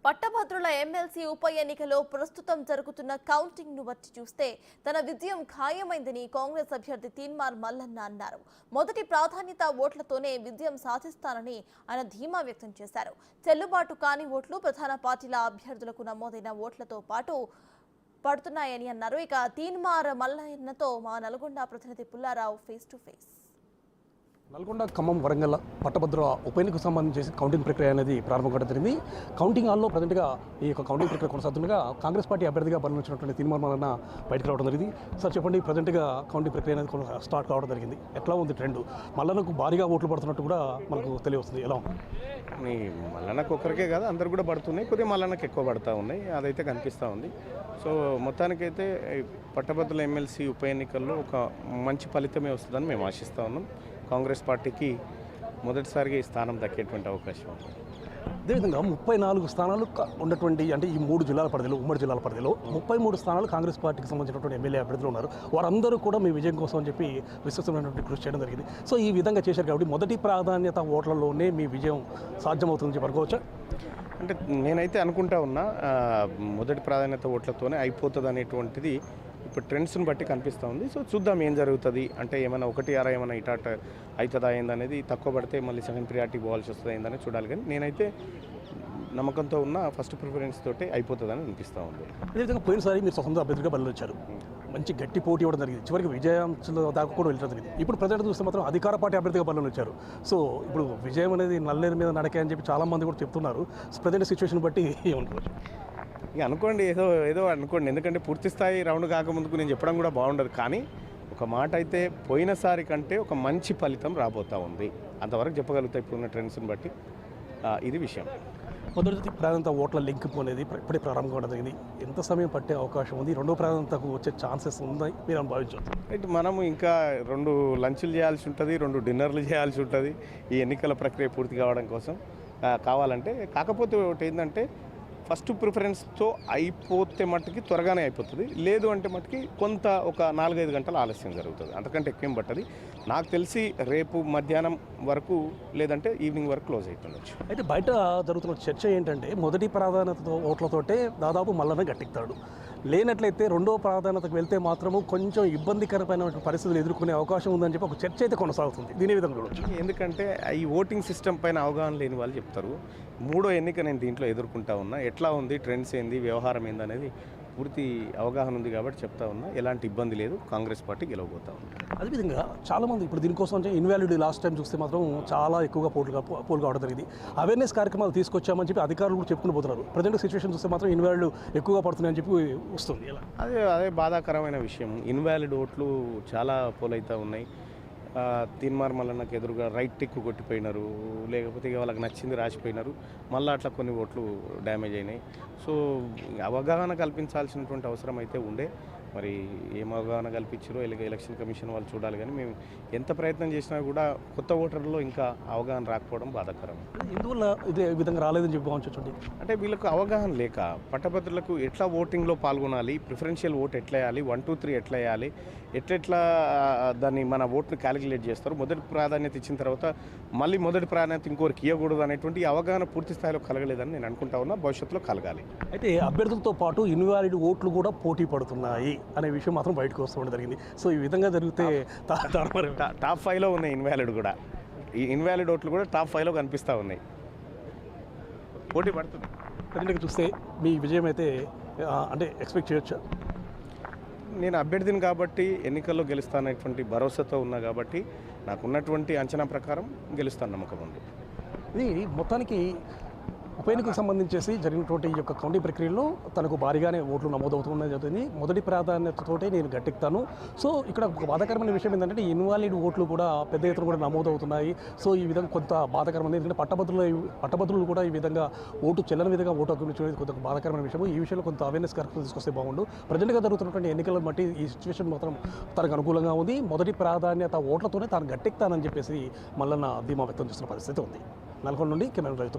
పట్టభద్రుల ఎమ్మెల్సీ ఉప ఎన్నికలో ప్రస్తుతం జరుగుతున్న కౌంటింగ్ ను బట్టి చూస్తే తన విజయం ఖాయమైందని కాంగ్రెస్ అభ్యర్థి తీన్మార్ మల్లన్న అన్నారు. మొదటి ప్రాధాన్యత ఓట్లతోనే విజయం సాధిస్తానని ఆయన ధీమా వ్యక్తం చేశారు. చెల్లుబాటు కాని ఓట్లు ప్రధాన పార్టీల అభ్యర్థులకు నమోదైన ఓట్లతో పాటు పడుతున్నాయని అన్నారు. ఇక తీన్మార్ మల్లన్నతో మా నల్గొండ ప్రతినిధి Pullarao face to face. Nalgonda, Khammam, Warangal పట్టభద్రుల ఉప ఎన్నికకు సంబంధించి కౌంటింగ్ ప్రక్రియ అనేది ప్రారంభం కావడం జరిగింది. కౌంటింగ్ హాల్లో ప్రజెంట్గా ఈ యొక్క కౌంటింగ్ ప్రక్రియ కొనసాగుతుండగా కాంగ్రెస్ పార్టీ అభ్యర్థిగా బలమించినటువంటి తీన్మార్ మల్లన్న బయటకు రావడం జరిగింది. సార్ చెప్పండి, ప్రజెంట్గా కౌంటింగ్ ప్రక్రియ అనేది స్టార్ట్ కావడం జరిగింది. ఎట్లా ఉంది ట్రెండ్? మల్లన్నకు భారీగా ఓట్లు పడుతున్నట్టు కూడా మనకు తెలియవస్తుంది. ఎలా ఉంది? మల్లన్నకు ఒక్కరికే కాదు, అందరు కూడా పడుతున్నాయి. కొద్దిగా మల్లన్నకు ఎక్కువ పడుతూ ఉన్నాయి, అదైతే కనిపిస్తూ ఉంది. సో మొత్తానికైతే పట్టభద్రుల ఎమ్మెల్సీ ఉప ఎన్నికల్లో ఒక మంచి ఫలితమే వస్తుందని మేము ఆశిస్తూ ఉన్నాం. కాంగ్రెస్ పార్టీకి మొదటిసారిగా ఈ స్థానం దక్కేటువంటి అవకాశం ఉంది. అదేవిధంగా 34 స్థానాలు ఉన్నటువంటి, అంటే ఈ 3 జిల్లాల పరిధిలో, ఉమ్మడి జిల్లాల పరిధిలో 33 స్థానాలు కాంగ్రెస్ పార్టీకి సంబంధించినటువంటి ఎమ్మెల్యే అభ్యర్థులు ఉన్నారు. వారందరూ కూడా మీ విజయం కోసం అని చెప్పి విశ్వసమైనటువంటి కృషి చేయడం జరిగింది. సో ఈ విధంగా చేశారు కాబట్టి మొదటి ప్రాధాన్యత ఓట్లలోనే మీ విజయం సాధ్యమవుతుందని చెప్పి అనుకోవచ్చా? అంటే నేనైతే అనుకుంటా ఉన్నా మొదటి ప్రాధాన్యత ఓట్లతోనే అయిపోతుంది అనేటువంటిది ఇప్పుడు ట్రెండ్స్ని బట్టి కనిపిస్తూ ఉంది. సో చూద్దాం ఏం జరుగుతుంది. అంటే ఏమైనా 1-6 ఏమైనా ఇటాట అవుతుందా అయిందనేది, తక్కువ పడితే మళ్ళీ సెకండ్ ప్రియారిటీ పోవాల్సి వస్తుంది అయిందని చూడాలి. కానీ నేనైతే నమ్మకంతో ఉన్న ఫస్ట్ ప్రిఫరెన్స్ తోటే అయిపోతుందని అనిపిస్తూ ఉంది. అదేవిధంగా పోయినసారి మీరు స్వతంత్ర అభ్యర్థిగా బయలు వచ్చారు, మంచి గట్టి పోటీ ఇవ్వడం జరిగింది, చివరికి విజయాంశలో దాకా కూడా వెళ్ళడం జరిగింది. ఇప్పుడు ప్రజెంట్ చూస్తే మాత్రం అధికార పార్టీ అభ్యర్థిగా బయలు వచ్చారు. సో ఇప్పుడు విజయం అనేది నల్లేరు మీద నడకే అని చెప్పి చాలామంది కూడా చెప్తున్నారు. ప్రజెంట్ సిచ్యువేషన్ బట్టి ఏమనుకోవచ్చు? ఇక అనుకోండి, ఏదో అనుకోండి. ఎందుకంటే పూర్తి స్థాయి రౌండ్ కాకముందుకు నేను చెప్పడం కూడా బాగుండదు. కానీ ఒక మాట అయితే పోయినసారి కంటే ఒక మంచి ఫలితం రాబోతూ ఉంది, అంతవరకు చెప్పగలుగుతాయి ఇప్పుడున్న ట్రెండ్స్ని బట్టి. ఇది విషయం. మొదటి ప్రాధాన్యత ఓట్ల లింక్ అనేది ఇప్పుడే ప్రారంభం కావడం జరిగింది. ఎంత సమయం పట్టే అవకాశం ఉంది? రెండో ప్రాధాన్యతకు వచ్చే ఛాన్సెస్ ఉన్నాయి మీరు భావించవచ్చు? రైట్, మనము ఇంకా 2 లంచ్లు చేయాల్సి ఉంటుంది, 2 డిన్నర్లు చేయాల్సి ఉంటుంది ఈ ఎన్నికల ప్రక్రియ పూర్తి కావడం కోసం. కావాలంటే కాకపోతే ఒకటి ఏంటంటే, ఫస్ట్ ప్రిఫరెన్స్తో అయిపోతే మట్టుకి త్వరగానే అయిపోతుంది. లేదు అంటే మట్టుకి కొంత ఒక 4-5 గంటలు ఆలస్యం జరుగుతుంది, అంతకంటే ఎక్కువేం పట్టది. నాకు తెలిసి రేపు మధ్యాహ్నం వరకు లేదంటే ఈవినింగ్ వరకు క్లోజ్ అయిపోవచ్చు. అయితే బయట జరుగుతున్న చర్చ ఏంటంటే, మొదటి ప్రాధాన్యత ఓట్లతోటే దాదాపు మల్లన్న గట్టెక్కుతాడు, లేనట్లయితే రెండో ప్రాధాన్యతకు వెళ్తే మాత్రము కొంచెం ఇబ్బందికరమైన పరిస్థితులు ఎదుర్కొనే అవకాశం ఉందని చెప్పి ఒక చర్చ అయితే కొనసాగుతుంది. దీని విధంగా చూడవచ్చు. ఎందుకంటే ఈ ఓటింగ్ సిస్టమ్ పైన అవగాహన లేని వాళ్ళు చెప్తారు. 3వ ఎన్నిక నేను దీంట్లో ఎదుర్కొంటా ఉన్నా, ఎట్లా ఉంది, ట్రెండ్స్ ఏంది, వ్యవహారం ఏంది అనేది పూర్తి అవగాహన ఉంది కాబట్టి చెప్తా ఉన్నా. ఎలాంటి ఇబ్బంది లేదు, కాంగ్రెస్ పార్టీ గెలవబోతా ఉంది. అదేవిధంగా చాలామంది ఇప్పుడు దీనికోసం అంటే ఇన్వాలిడ్ లాస్ట్ టైం చూస్తే మాత్రం చాలా ఎక్కువగా పోల్ కావడం జరిగింది. అవేర్నెస్ కార్యక్రమాలు తీసుకొచ్చామని చెప్పి అధికారులు కూడా చెప్పుకుని పోతున్నారు. ప్రజెంట్ సిచ్యువేషన్ చూస్తే మాత్రం ఇన్వాలిడ్ ఎక్కువగా పడుతున్నాయని చెప్పి వస్తుంది. అదే బాధాకరమైన విషయం. ఇన్వాలిడ్ ఓట్లు చాలా పోల్ అవుతూ ఉన్నాయి. తీన్మార్ మల్లన్నకు ఎదురుగా రైట్ టిక్ కొట్టిపోయినారు, లేకపోతే ఇక వాళ్ళకి నచ్చింది రాసిపోయినారు. మళ్ళీ అట్లా కొన్ని ఓట్లు డ్యామేజ్ అయినాయి. సో అవగాహన కల్పించాల్సినటువంటి అవసరం అయితే ఉండే. మరి ఏం అవగాహన కల్పించారో ఎలక్షన్ కమిషన్ వాళ్ళు చూడాలి. కానీ మేము ఎంత ప్రయత్నం చేసినా కూడా కొత్త ఓటర్లలో ఇంకా అవగాహన రాకపోవడం బాధాకరం. ఎందువల్ల ఇదే విధంగా రాలేదని చెప్పి భావించండి. అంటే వీళ్ళకు అవగాహన లేక, పట్టభద్రులకు ఎట్లా ఓటింగ్లో పాల్గొనాలి, ప్రిఫరెన్షియల్ ఓట్ ఎట్లా వేయాలి, 1, 2, 3 ఎట్లా వేయాలి, ఎట్లా దాన్ని మన ఓట్ని క్యాలిక్యులేట్ చేస్తారు, మొదటి ప్రాధాన్యత ఇచ్చిన తర్వాత మళ్ళీ మొదటి ప్రాధాన్యత ఇంకోరికి ఇవ్వకూడదు అనేటువంటి అవగాహన పూర్తి స్థాయిలో కలగలేదని నేను అనుకుంటా ఉన్నా. భవిష్యత్తులో కలగాలి. అయితే అభ్యర్థులతో పాటు ఇన్వాలిడ్ ఓట్లు కూడా పోటీ పడుతున్నాయి అనే విషయం మాత్రం బయటకు వస్తూ జరిగింది. సో ఈ విధంగా జరిగితే టాప్ 5లో ఉన్నాయి ఇన్వాలిడ్ కూడా. ఈ ఇన్వాలిడ్ ఓట్లు కూడా టాప్ 5లో కనిపిస్తూ ఉన్నాయి, పోటీ పడుతుంది. ప్రజలకు చూస్తే మీ విజయం అయితే అంటే ఎక్స్పెక్ట్ చేయొచ్చా? నేను అభ్యర్థిని కాబట్టి ఎన్నికల్లో గెలుస్తానటువంటి భరోసాతో ఉన్నా కాబట్టి నాకున్నటువంటి అంచనా ప్రకారం గెలుస్తాను నమ్మకం ఉంది. ఇది మొత్తానికి ఉప ఎన్నికకు సంబంధించేసి జరిగినటువంటి ఈ యొక్క కౌంటింగ్ ప్రక్రియలో తనకు భారీగానే ఓట్లు నమోదవుతున్నది జరుగుతుంది. మొదటి ప్రాధాన్యతతోటే నేను గట్టెక్కుతాను. సో ఇక్కడ ఒక బాధాకరమైన విషయం ఏంటంటే, ఇన్వాలిడ్ ఓట్లు కూడా పెద్ద ఎత్తున కూడా నమోదవుతున్నాయి. సో ఈ విధంగా కొంత బాధాకరమైనది. ఎందుకంటే పట్టభద్రులు కూడా ఈ విధంగా ఓటు చెల్లని విధంగా ఓటు హక్కు కొంత బాధాకరమైన విషయం. ఈ విషయంలో కొంత అవేర్నెస్ కార్యక్రమం తీసుకొస్తే బాగుండు. ప్రజెంట్గా జరుగుతున్నటువంటి ఎన్నికలను బట్టి ఈ సిచ్యువేషన్ మాత్రం తనకు అనుకూలంగా ఉంది. మొదటి ప్రాధాన్యత ఓట్లతోనే తాను గట్టెక్కుతానని చెప్పేసి మల్లన్న ధీమా వ్యక్తం చేస్తున్న పరిస్థితి ఉంది. నల్గొండ నుండి కెమెరా రైతు